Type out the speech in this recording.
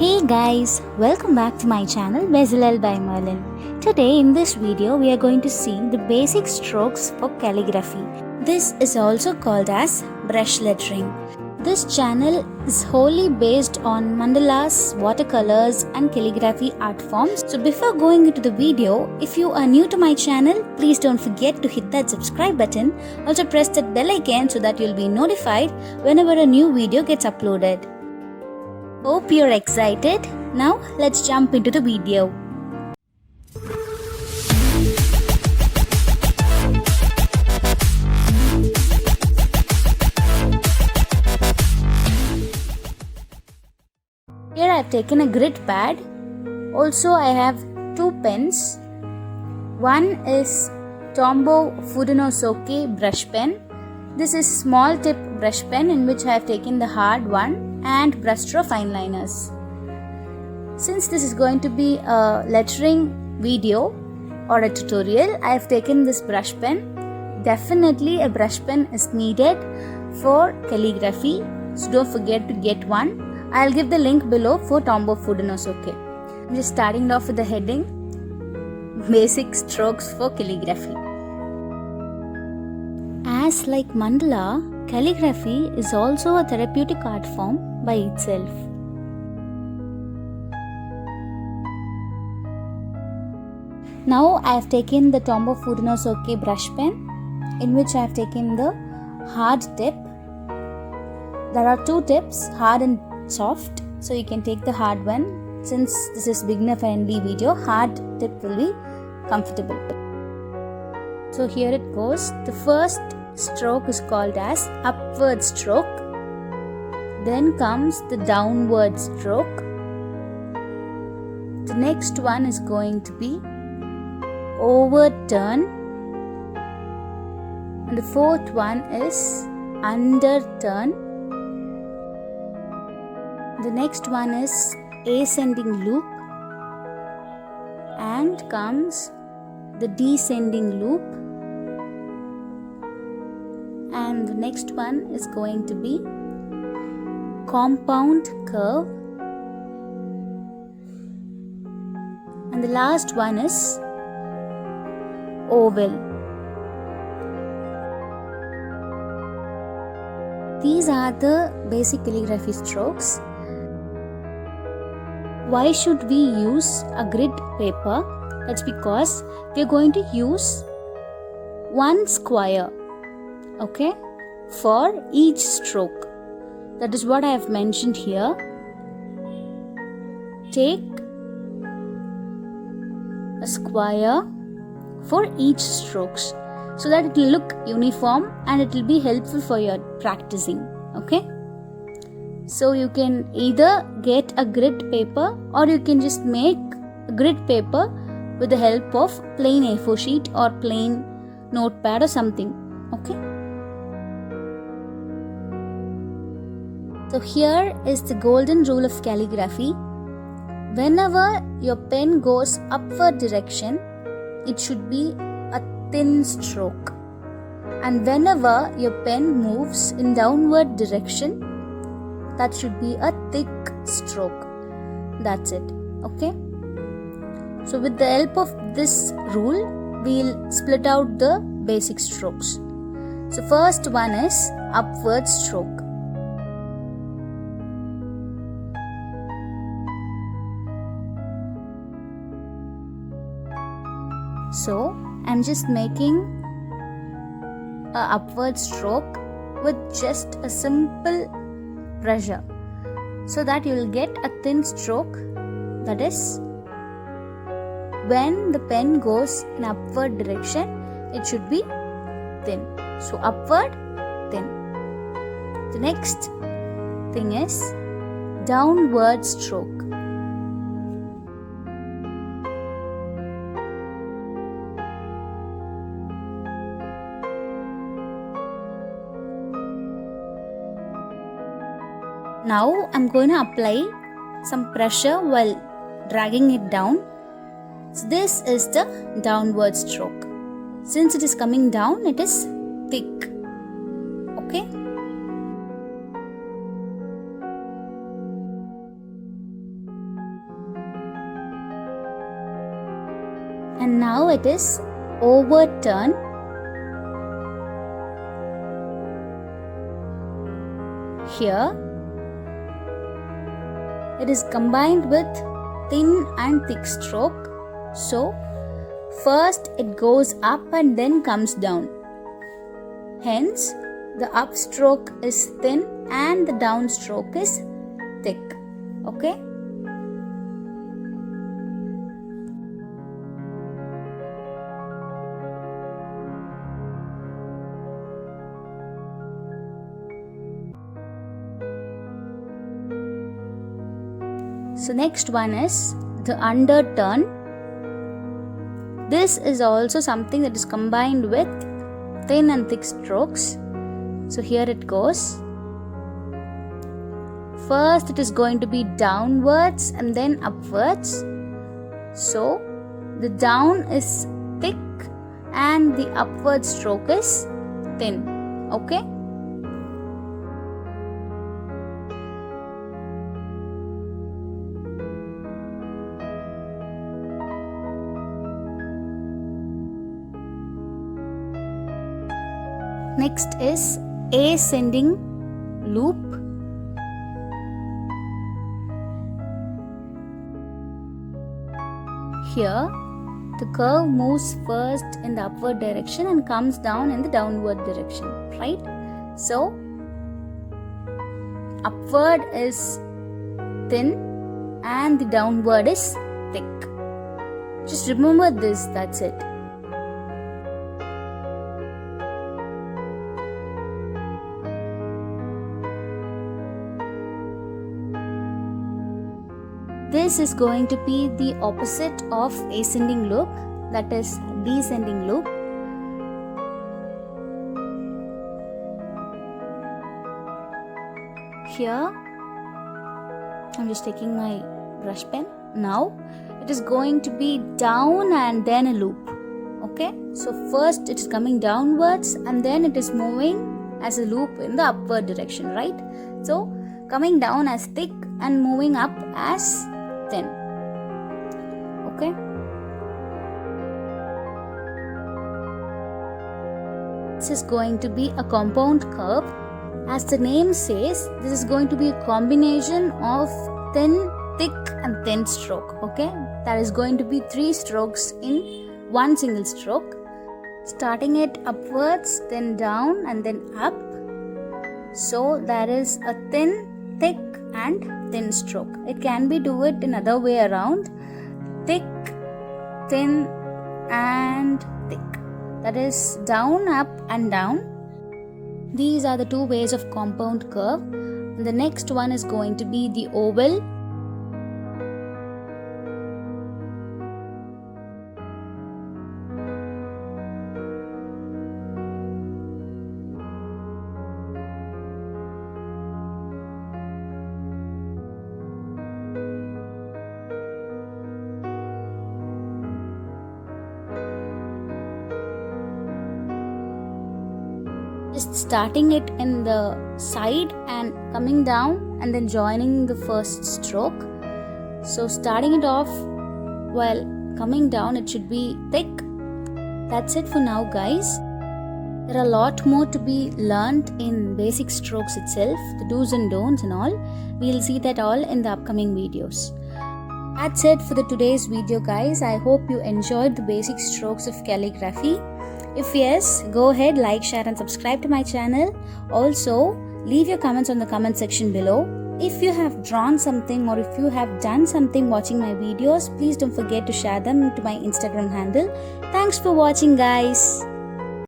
Hey guys, welcome back to my channel Bezalel by Merlin. Today in this video we are going to see the basic strokes for calligraphy. This is also called as brush lettering. This channel is wholly based on mandalas, watercolors and calligraphy art forms. So before going into the video, if you are new to my channel, please don't forget to hit that subscribe button. Also press that bell icon so that you'll be notified whenever a new video gets uploaded. Hope you're excited. Now let's jump into the video. Here I have taken a grit pad. Also I have two pens. One is Tombow Furunosuke brush pen. This is small tip brush pen in which I have taken the hard one and Brushtro fine liners. Since this is going to be a lettering video or a tutorial, I have taken this brush pen. Definitely a brush pen is needed for calligraphy, so don't forget to get one. I'll give the link below for Tombow Furunosuke. I'm just starting off with the heading, Basic Strokes for Calligraphy. As like mandala, calligraphy is also a therapeutic art form by itself. Now I have taken the Tombow Furunosuke brush pen in which I have taken the hard tip. There are two tips, hard and soft, so you can take the hard one. Since this is beginner friendly video, hard tip will be comfortable. So here it goes. The first stroke is called as upward stroke. Then comes the downward stroke. The next one is going to be overturn. And the fourth one is underturn. The next one is ascending loop. And comes the descending loop. And the next one is going to be compound curve, and the last one is oval. These are the basic calligraphy strokes. Why should we use a grid paper? That's because we are going to use one square, okay, for each stroke. That is what I have mentioned here. Take a square for each strokes so that it will look uniform and it will be helpful for your practicing, okay? So you can either get a grid paper or you can just make a grid paper with the help of plain A4 sheet or plain notepad or something, okay? So here is the golden rule of calligraphy. Whenever your pen goes upward direction, it should be a thin stroke. And whenever your pen moves in downward direction, that should be a thick stroke. That's it, okay? So with the help of this rule, we'll split out the basic strokes. So first one is upward stroke. So I'm just making an upward stroke with just a simple pressure so that you will get a thin stroke. That is, when the pen goes in upward direction, it should be thin. So upward, thin. The next thing is downward stroke. Now I'm going to apply some pressure while dragging it down. So this is the downward stroke. Since it is coming down, it is thick. Okay. and now it is overturn. Here it is combined with thin and thick stroke. So first it goes up and then comes down. Hence the up stroke is thin and the down stroke is thick. Okay. So next one is the underturn. This is also something that is combined with thin and thick strokes. So here it goes. First it is going to be downwards and then upwards. So the down is thick and the upward stroke is thin. Okay. Next is ascending loop. Here the curve moves first in the upward direction and comes down in the downward direction, right? So upward is thin and the downward is thick. Just remember this, that's it. This is going to be the opposite of ascending loop, that is descending loop. Here I'm just taking my brush pen. Now it is going to be down and then a loop. Okay, so first it is coming downwards and then it is moving as a loop in the upward direction, right? So coming down as thick and moving up as thin. Okay. This is going to be a compound curve. As the name says, this is going to be a combination of thin, thick and thin stroke. Okay, that is going to be 3 strokes in one single stroke, starting it upwards, then down and then up. So there is a thin, thick and thin stroke. It can be do it in other way around, thick, thin and thick, that is down, up and down. These are the 2 ways of compound curve. And the next one is going to be the oval. Just starting it in the side and coming down and then joining the first stroke. So starting it off while coming down, it should be thick. That's it for now, guys. There are a lot more to be learned in basic strokes itself, the do's and don'ts and all. We'll see that all in the upcoming videos. That's it for the today's video, guys. I hope you enjoyed the basic strokes of calligraphy. If yes, go ahead, like, share and subscribe to my channel. Also, leave your comments on the comment section below. If you have drawn something or if you have done something watching my videos, please don't forget to share them to my Instagram handle. Thanks for watching, guys.